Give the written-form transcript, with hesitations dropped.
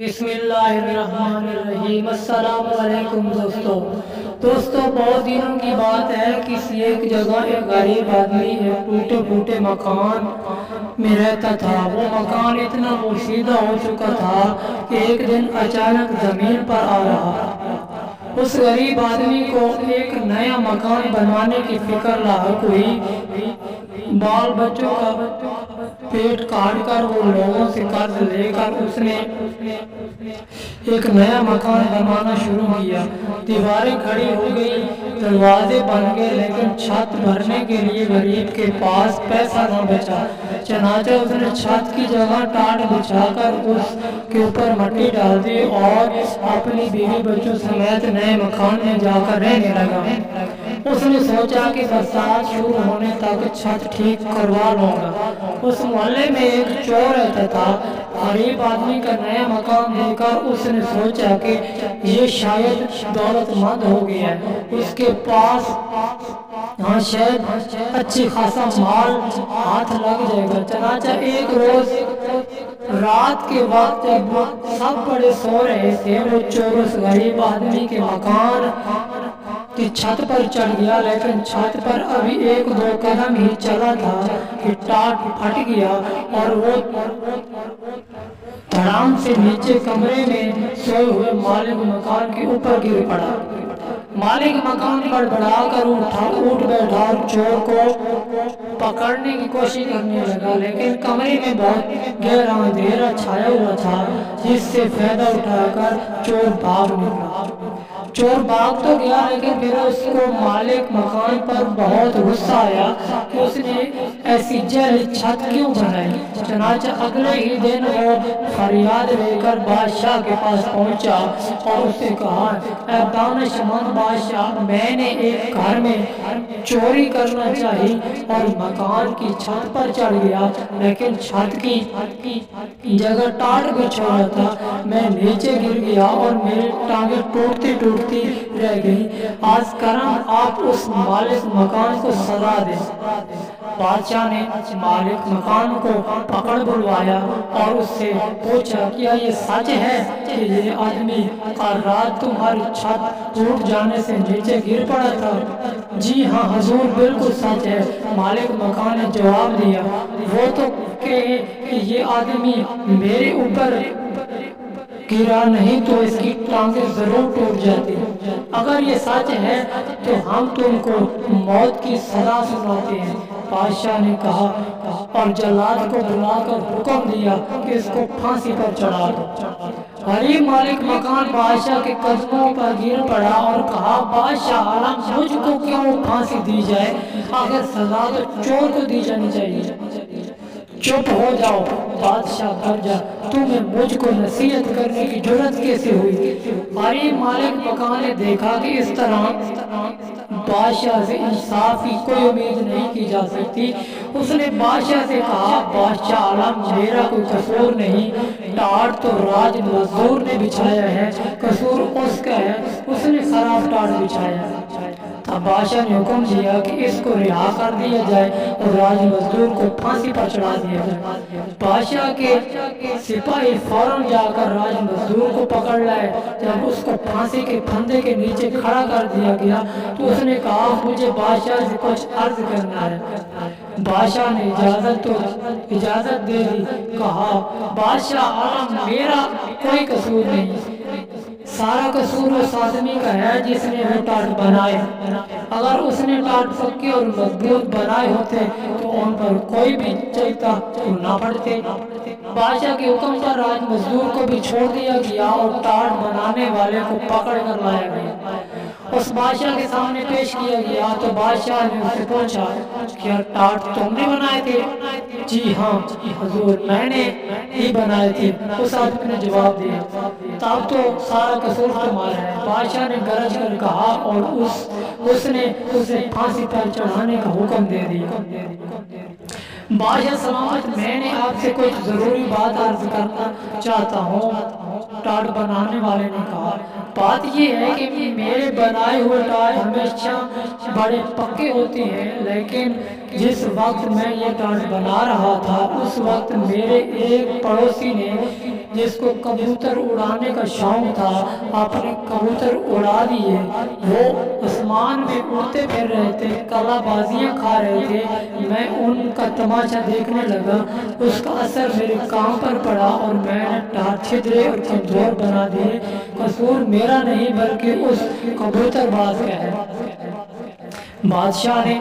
بسم اللہ الرحمن الرحیم۔ السلام علیکم دوستو بہت دنوں کی بات ہے، کسی ایک جگہ ایک غریب آدمی ایک ٹوٹے پھوٹے مکان میں رہتا تھا۔ وہ مکان اتنا پوشیدہ ہو چکا تھا کہ ایک دن اچانک زمین پر آ رہا۔ اس غریب آدمی کو ایک نیا مکان بنوانے کی فکر لاحق ہوئی۔ بال بچوں کا پیٹ کاٹ کر وہ لوگوں سے قرض لے کر اس نے ایک نیا مکان بنوانا شروع کیا۔ دیواریں کھڑی ہو گئی، دروازے بن گئے، لیکن چھت بھرنے کے لیے غریب کے پاس پیسہ نہ بچا۔ چنانچہ اس نے چھت کی جگہ ٹاٹ بچھا کر اس کے اوپر مٹی ڈال دی اور اپنی بیوی بچوں سمیت نئے مکان میں جا کر رہنے لگا۔ اس نے سوچا کہ برسات شروع ہونے تک چھت ٹھیک کروا لوں گا۔ اس محلے میں ایک چور رہتا تھا۔ غریب آدمی کا نیا مکان دیکھ کر اس نے سوچا کہ یہ شاید دولت مند ہو گیا ہے، اس کے پاس شاید اچھی خاصا مال ہاتھ لگ جائے گا۔ چنانچہ ایک روز رات کے وقت جب سب بڑے سو رہے تھے، وہ چور اس غریب آدمی کے مکان کی چھت پر چڑھ گیا، لیکن چھت پر ابھی ایک دو قدم ہی چلا تھا کہ ٹاٹ پھٹ گیا اور وہ دھڑام سے نیچے کمرے میں سوئے ہوئے مالک مکان کے اوپر گر پڑا۔ مالک مکان بڑبڑا کر اٹھ بیٹھا اور چور کو پکڑنے کی کوشش کرنے لگا، لیکن کمرے میں بہت گہرا اندھیرا چھایا ہوا تھا، جس سے فائدہ اٹھا کر چور بھاگ نکلا۔ چور بھاگ تو گیا، لیکن پھر اس کو مالک مکان پر بہت غصہ آیا کہ اس نے ایسی جعلی چھت کیوں بنائی۔ چنانچہ اگلے ہی دن وہ فریاد لے کر بادشاہ کے پاس پہنچا اور اس سے کہا، اے دانش مند بادشاہ، میں نے ایک گھر میں چوری کرنا چاہی اور مکان کی چھت پر چڑھ گیا، لیکن چھت کی جگہ ٹاٹ بچھا تھا، میں نیچے گر گیا اور میری ٹانگیں ٹوٹتی ٹوٹتی رہ گئی۔ آج کرم آپ اس مالک مکان کو سزا دیں۔ بادشاہ نے مالک مکان کو پکڑ بلوایا اور اس سے پوچھا، کیا یہ سچ ہے کہ یہ آدمی کل رات تمہاری چھت ٹوٹ جانے سے نیچے گر پڑا تھا؟ جی ہاں حضور، بالکل سچ ہے، مالک مکان نے جواب دیا۔ وہ تو کہے کہ یہ آدمی میرے اوپر گرا نہیں تو اس کی ٹانگیں ضرور ٹوٹ جاتی۔ اگر یہ سچ ہے تو ہم تم کو موت کی سزا سناتے ہیں۔ بادشاہ نے کہا اور جلاد کو بلا کر حکم دیا کہ اس کو پھانسی پر چڑھا دو۔ غریب مالک مکان بادشاہ کے قدموں پر گر پڑا اور کہا، بادشاہ عالم، مجھ کو کیوں پھانسی دی جائے؟ آخر سزا تو چور کو دی جانی چاہیے۔ چپ ہو جاؤ، بادشاہ گرجا، تمہیں مجھ کو نصیحت کرنے کی جرات کیسے ہوئی؟ غریب مالک مکان نے دیکھا کہ اس طرح بادشاہ سے انصاف کی کوئی امید نہیں کی جا سکتی۔ اس نے بادشاہ سے کہا، بادشاہ عالم، میرا کوئی قصور نہیں، ٹاٹ تو راج مزدور نے بچھایا ہے، قصور اس کا ہے، اس نے خراب ٹاٹ بچھایا ہے۔ تب بادشاہ نے حکم دیا کہ اس کو رہا کر دیا جائے اور راج مزدور کو پھانسی پر چڑھا دیا جائے۔ بادشاہ کے سپاہی فوراً جا کر راج مزدور کو پکڑ لائے۔ جب اس کو پھانسی کے پھندے کے نیچے کھڑا کر دیا گیا تو اس نے کہا، مجھے بادشاہ سے کچھ عرض کرنا ہے۔ بادشاہ نے اجازت دے دی۔ کہا، بادشاہ عالم، میرا کوئی قصور نہیں، سارا قصور اس آدمی کا ہے جس نے وہ ٹاٹ بنائے۔ اگر اس نے ٹاٹ پکے اور مضبوط بنائے ہوتے تو ان پر کوئی بھی چلتا نہ پڑتے۔ بادشاہ کے حکم پر راج مزدور کو بھی چھوڑ دیا گیا اور ٹاٹ بنانے والے کو پکڑ کر لایا گیا۔ اس بادشاہ کے سامنے پیش کیا گیا تو بادشاہ نے اس سے پوچھا، کیا ٹاٹ تم نے بنائے تھے؟ جی ہاں حضور، میں نے ہی بنائے تھے، اس آدمی نے جواب دیا۔ تب تو سارا قصور تمہارا ہے، بادشاہ نے گرج کر کہا اور اس نے اسے پھانسی پر چڑھانے کا حکم دے دیا۔ بادشاہ سلامت، میں نے آپ سے کچھ ضروری بات عرض کرنا چاہتا ہوں۔ ٹاٹ بنانے والے نے کہا، بات یہ ہے کہ میرے بنائے ہوئے ٹاٹ ہمیشہ بڑے پکے ہوتے ہیں، لیکن جس وقت میں یہ ٹاٹ بنا رہا تھا اس وقت میرے ایک پڑوسی نے جس کو کبوتر اڑانے کا شوق تھا، آپ نے کبوتر اڑا دیے، وہ آسمان میں اڑتے پھر رہے تھے، کلا بازیاں کھا رہے تھے، میں ان کا تماشا دیکھنے لگا، اس کا اثر میرے کام پر پڑا اور میں نے ٹانگ چھدرے اور کمزور بنا دیے۔ قصور میرا نہیں بلکہ اس کبوتر باز کا ہے۔ بادشاہ نے